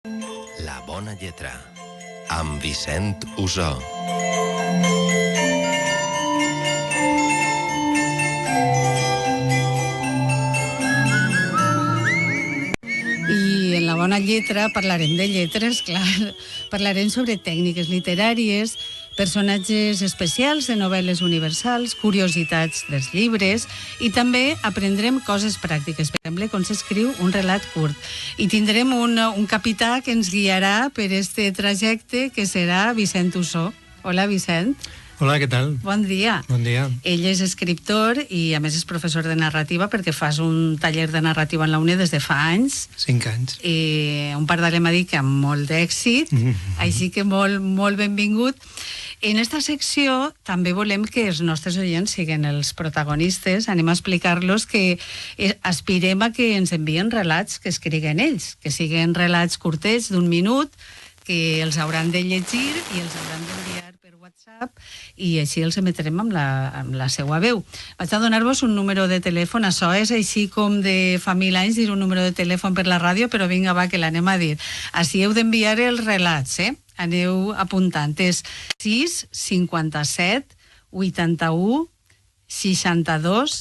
La bona lletra, amb Vicent Usó. I en la bona lletra parlarem de lletres, clar. Parlarem sobre tècniques literàries, personatges especials de novel·les universals, curiositats dels llibres i també aprendrem coses pràctiques, per exemple, com s'escriu un relat curt. I tindrem un capità que ens guiarà per este trajecte, que serà Vicent Usó. Hola, Vicent. Hola, què tal? Bon dia. Bon dia. Ell és escriptor i a més és professor de narrativa perquè fas un taller de narrativa en la UNED des de fa anys. 5 anys. I un parlarem a dir que amb molt d'èxit, així que molt benvingut. En esta secció també volem que els nostres oients siguin els protagonistes, anem a explicar-los que aspirem a que ens envien relats que escriguen ells, que siguin relats curtets d'un minut, que els hauran de llegir i els hauran d'enviar per WhatsApp i així els emetrem amb la seva veu. Vaig a donar-vos un número de telèfon, això és així com de fa 1000 anys dir un número de telèfon per la ràdio, però vinga, va, que l'anem a dir. Així heu d'enviar els relats, Aneu apuntant. És 6 57 81 62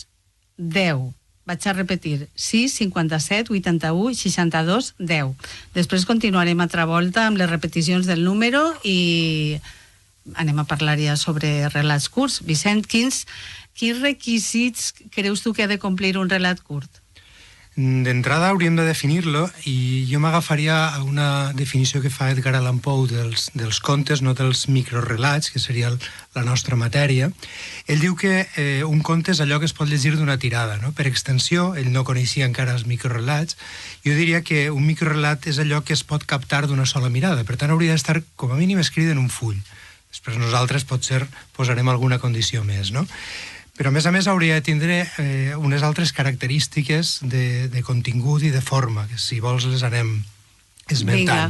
10. Vaig a repetir, 6 57 81 62 10. Després continuarem altra volta amb les repeticions del número i anem a parlar ja sobre relats curts. Vicent, quins requisits creus tu que ha de complir un relat curt? D'entrada hauríem de definir-lo i jo m'agafaria a una definició que fa Edgar Allan Poe dels contes, no dels microrelats, que seria la nostra matèria. Ell diu que un conte és allò que es pot llegir d'una tirada, no? Per extensió, ell no coneixia encara els microrelats. Jo diria que un microrelat és allò que es pot captar d'una sola mirada, per tant hauria d'estar com a mínim escrit en un full. Després nosaltres potser posarem alguna condició més, no? Però a més hauria de tindre unes altres característiques de contingut i de forma, que si vols les anem esmentant. Vinga.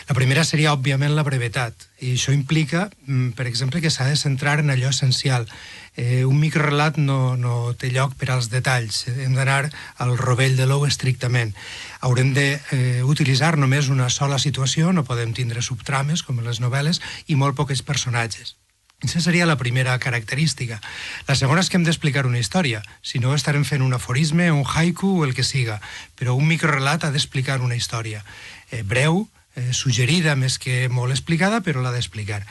La primera seria, òbviament, la brevetat. I això implica, per exemple, que s'ha de centrar en allò essencial. Un microrelat no té lloc per als detalls. Hem d'anar al rovell de l'ou estrictament. Haurem d'utilitzar només una sola situació, no podem tindre subtrames, com en les novel·les, i molt pocs personatges. Aquesta seria la primera característica. La segona és que hem d'explicar una història. Si no, estarem fent un aforisme, un haiku o el que siga. Però un microrelat ha d'explicar una història. Breu, suggerida, més que molt explicada, però l'ha d'explicar.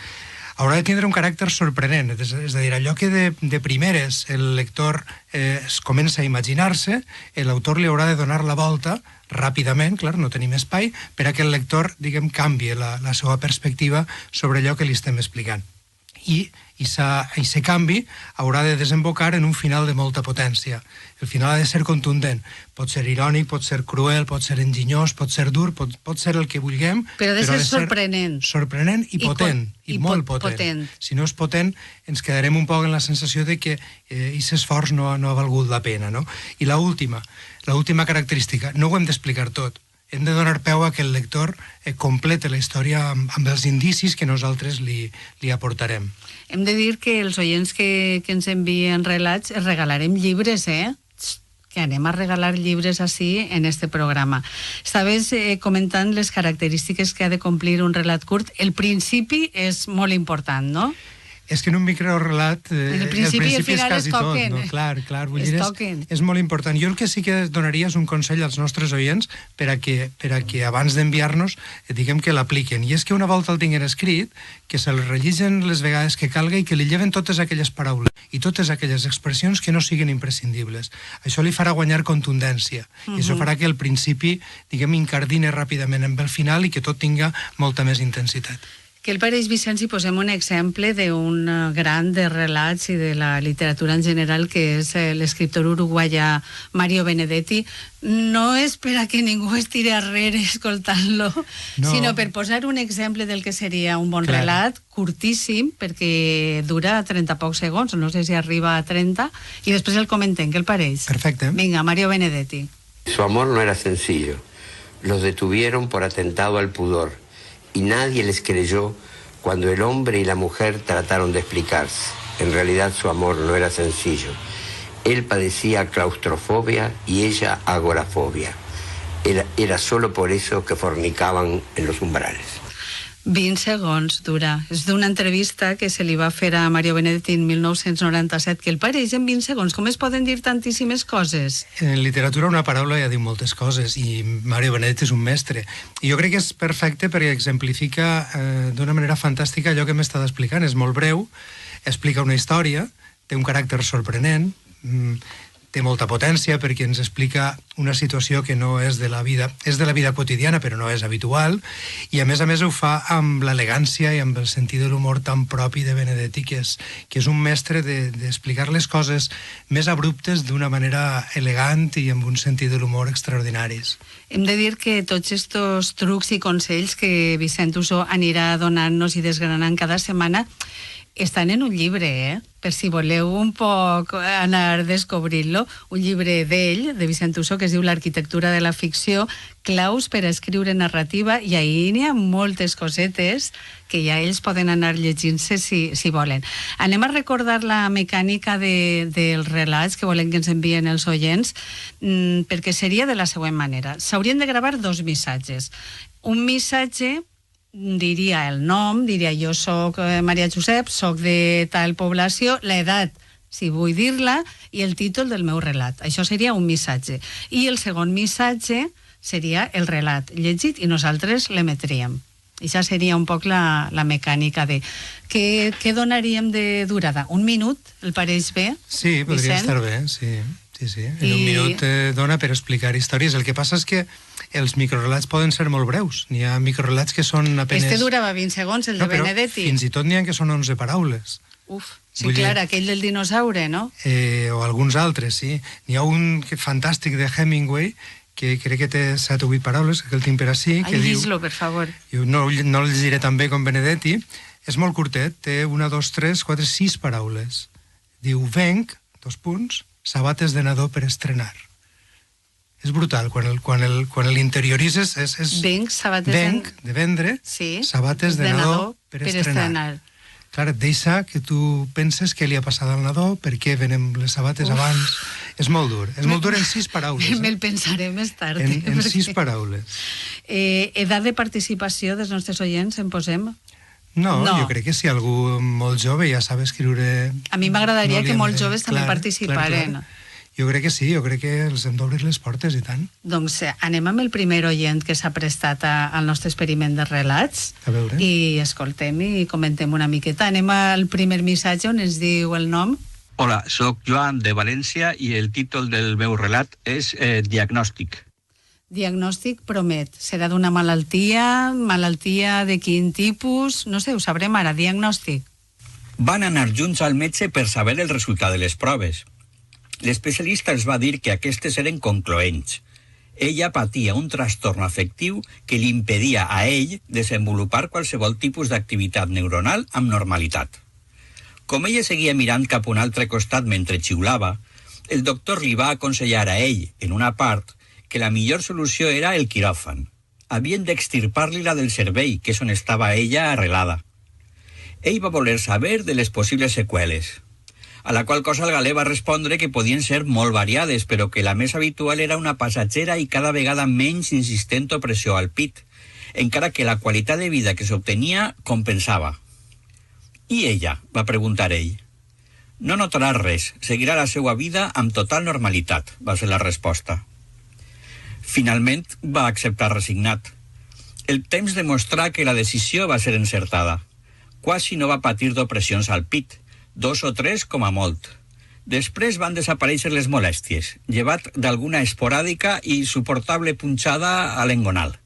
Haurà de tindre un caràcter sorprenent, és a dir, allò que de primeres el lector es comença a imaginar-se, l'autor li haurà de donar la volta ràpidament, clar, no tenim espai, per a que el lector, diguem, canvie la seva perspectiva sobre allò que li estem explicant. I aquest canvi haurà de desembocar en un final de molta potència. El final ha de ser contundent. Pot ser irònic, pot ser cruel, pot ser enginyós, pot ser dur, pot ser el que vulguem. Però ha de ser sorprenent. Sorprenent i potent, i molt potent. Si no és potent, ens quedarem un poc en la sensació de que aquest esforç no ha valgut la pena, no? I l'última característica, no ho hem d'explicar tot. Hem de donar peu a que el lector complete la història amb els indicis que nosaltres li aportarem. Hem de dir que els oients que ens envien relats els regalarem llibres, que anem a regalar llibres així en este programa. Estaves comentant les característiques que ha de complir un relat curt. El principi és molt important, no? És que en un microrelat el principi és quasi tot, no? Clar, vull dir, és molt important. Jo el que sí que donaria és un consell als nostres oients per a que abans d'enviar-nos, diguem que l'apliquen. I és que una volta el tinguin escrit, que se'l relligen les vegades que calga i que li lleven totes aquelles paraules i totes aquelles expressions que no siguin imprescindibles. Això li farà guanyar contundència i això farà que el principi, diguem, incardine ràpidament amb el final i que tot tinga molta més intensitat. Què el pareix, Vicent, si posem un exemple d'un gran de relats i de la literatura en general, que és l'escriptor uruguaià Mario Benedetti? No és per a que ningú es tiri arrere escoltant-lo, sinó per posar un exemple del que seria un bon relat, curtíssim, perquè dura 30 pocs segons, no sé si arriba a 30, i després el comentem. Què el pareix? Perfecte. Vinga, Mario Benedetti. Su amor no era sencillo. Los detuvieron por atentado al pudor. Y nadie les creyó cuando el hombre y la mujer trataron de explicarse. En realidad su amor no era sencillo. Él padecía claustrofobia y ella agorafobia. Era solo por eso que fornicaban en los umbrales. 20 segons dura. És d'una entrevista que se li va fer a Mario Benedetti en 1997, que el pareix en 20 segons. Com es poden dir tantíssimes coses? En literatura una paraula ja diu moltes coses i Mario Benedetti és un mestre. I jo crec que és perfecte perquè exemplifica d'una manera fantàstica allò que m'estàs explicant. És molt breu, explica una història, té un caràcter sorprenent, té molta potència perquè ens explica una situació que no és de la vida, és de la vida quotidiana però no és habitual, i a més ho fa amb l'elegància i amb el sentit de l'humor tan propi de Benedetti, que és un mestre d'explicar les coses més abruptes d'una manera elegant i amb un sentit de l'humor extraordinaris. Hem de dir que tots estos trucs i consells que Vicent Uso anirà donant-nos i desgranant cada setmana estan en un llibre, per si voleu un poc anar descobrint-lo, un llibre d'ell, de Vicent Uso, que es diu L'arquitectura de la ficció, claus per a escriure narrativa, i ahir n'hi ha moltes cosetes que ja ells poden anar llegint-se si volen. Anem a recordar la mecànica dels relats que volem que ens envien els oients, perquè seria de la següent manera. S'haurien de gravar 2 missatges. Un missatge diria el nom, diria jo soc Maria Josep, soc de tal població, l'edat, si vull dir-la, i el títol del meu relat. Això seria un missatge. I el segon missatge seria el relat llegit i nosaltres l'emetríem. Això seria un poc la mecànica de... Què donaríem de durada? 1 minut? El pareix bé? Sí, podria estar bé, sí. En un minut dona per explicar històries. El que passa és que els microrelats poden ser molt breus. N'hi ha microrelats que són apenas... Este durava 20 segons, el de Benedetti. Fins i tot n'hi ha que són 11 paraules. Sí, clar, aquell del dinosaure, no? O alguns altres, sí. N'hi ha un fantàstic de Hemingway que crec que té 7 o 8 paraules, que el tinc per ací. Llegis-lo, per favor. No el llegiré tan bé com Benedetti. És molt curtet, té 1, 2, 3, 4, 6 paraules. Diu, venc, 2 punts, sabates de nadó per estrenar. És brutal, quan l'interioritzes és... Venc, sabates de vendre, sí, sabates de nadó per estrenar. Clar, et deixa que tu penses què li ha passat al nadó, per què venem les sabates abans. És molt dur en 6 paraules. Me'l pensaré més tard. En 6 paraules. Edat de participació dels nostres oients, en posem? No, jo crec que si algú molt jove ja sap escriure... A mi m'agradaria que molts joves també participaren. Jo crec que sí, jo crec que els hem d'obrir les portes i tant. Doncs anem amb el primer oient que s'ha prestat al nostre experiment de relats. A veure. I escoltem i comentem una miqueta. Anem al primer missatge on ens diu el nom. Hola, soc Joan de València i el títol del meu relat és Diagnòstic. Diagnòstic promet. Serà d'una malaltia de quin tipus? No sé, ho sabrem ara. Diagnòstic. Van anar junts al metge per saber el resultat de les proves. L'especialista els va dir que aquestes eren concloents. Ella patia un trastorn afectiu que li impedia a ell desenvolupar qualsevol tipus d'activitat neuronal amb normalitat. Com ella seguia mirant cap a un altre costat mentre xiulava, el doctor li va aconsellar a ell, en una part, que la millor solució era el quiròfan. Havien d'extirpar-li-la del cervell, que és on estava ella arrelada. Ell va voler saber de les possibles seqüeles, a la qual cosa el galè va respondre que podien ser molt variades, però que la més habitual era una passatgera i cada vegada menys insistent opressió al pit, encara que la qualitat de vida que s'obtenia compensava. I ella? Va preguntar ell. No notarà res, seguirà la seva vida amb total normalitat, va ser la resposta. Finalment va acceptar resignat. El temps demostrà que la decisió va ser encertada. Quasi no va patir d'opressions al pit, 2 o 3 com a molt. Després van desaparèixer les molèsties, llevat d'alguna esporàdica i suportable punxada a l'engonal.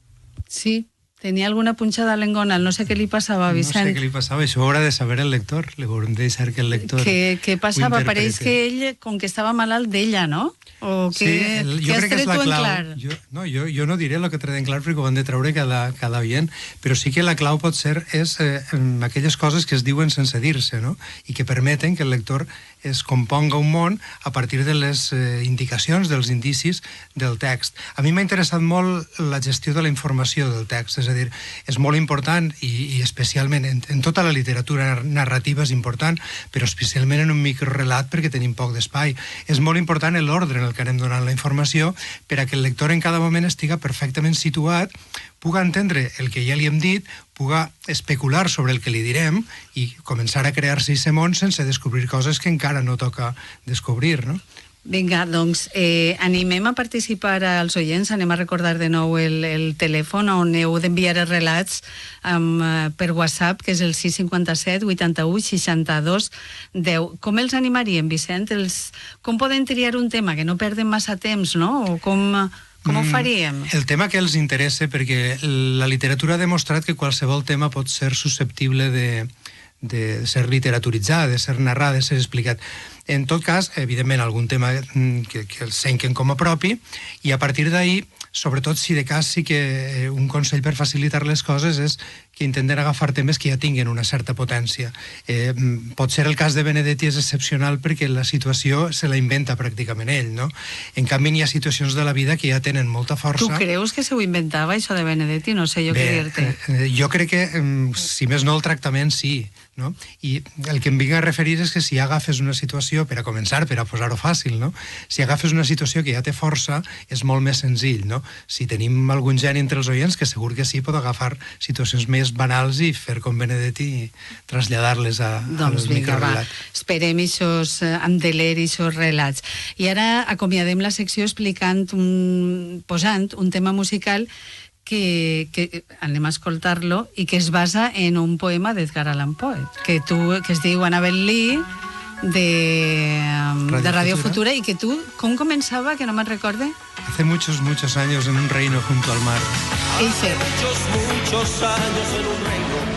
Sí, tenia alguna punxada a l'engonal, no sé què li passava, Vicent. No sé què li passava, això ho haurà de saber el lector, li haurem de deixar que el lector què passava? Pareix que ell, com que estava malalt d'ella, no? O que, sí, jo crec que és la clau. Jo no diré el que tret en clar perquè ho han de treure cada oient, però sí que la clau pot ser aquelles coses que es diuen sense dir-se, no? I que permeten que el lector es componga un món a partir de les indicacions, dels indicis del text. A mi m'ha interessat molt la gestió de la informació del text, és És a dir, és molt important, i especialment en tota la literatura narrativa és important, però especialment en un microrelat perquè tenim poc d'espai. És molt important l'ordre en el que anem donant la informació per a que el lector en cada moment estiga perfectament situat, puga entendre el que ja li hem dit, puga especular sobre el que li direm i començar a crear-se aquest món sense descobrir coses que encara no toca descobrir, no? Vinga, doncs animem a participar als oients, anem a recordar de nou el telèfon on heu d'enviar els relats per WhatsApp, que és el 657 81 62 10. Com els animaríem, Vicent? Com poden triar un tema que no perden massa temps, no? O com ho faríem? El tema que els interessa, perquè la literatura ha demostrat que qualsevol tema pot ser susceptible de ser literaturitzat, de ser narrat, de ser explicat. En tot cas, evidentment, algun tema que els senquen com a propi, i a partir d'ahir, sobretot si de cas sí que un consell per facilitar les coses és que intenten agafar temes que ja tinguen una certa potència. Pot ser el cas de Benedetti, és excepcional perquè la situació se la inventa pràcticament ell, no? En canvi, hi ha situacions de la vida que ja tenen molta força. Tu creus que se ho inventava, això de Benedetti? No sé jo què dir-te. Jo crec que, si més no, el tractament sí, no? I el que em vinc a referir és que si agafes una situació, per a començar, per a posar-ho fàcil, no? Si agafes una situació que ja té força, és molt més senzill, no? Si tenim algun geni entre els oients, que segur que sí, pot agafar situacions més banals i fer com Benedetti i traslladar-les al microrelat. Esperem aquests, amb deler, aquests relats. I ara acomiadem la secció explicant, posant un tema musical que anem a escoltar-lo i que es basa en un poema d'Edgar Allan Poe, que es diu Annabel Lee, de Radio Futura, y que tú, ¿cómo comenzaba? Que no me recorde. Hace muchos, muchos años en un reino junto al mar. Dice, muchos años en un reino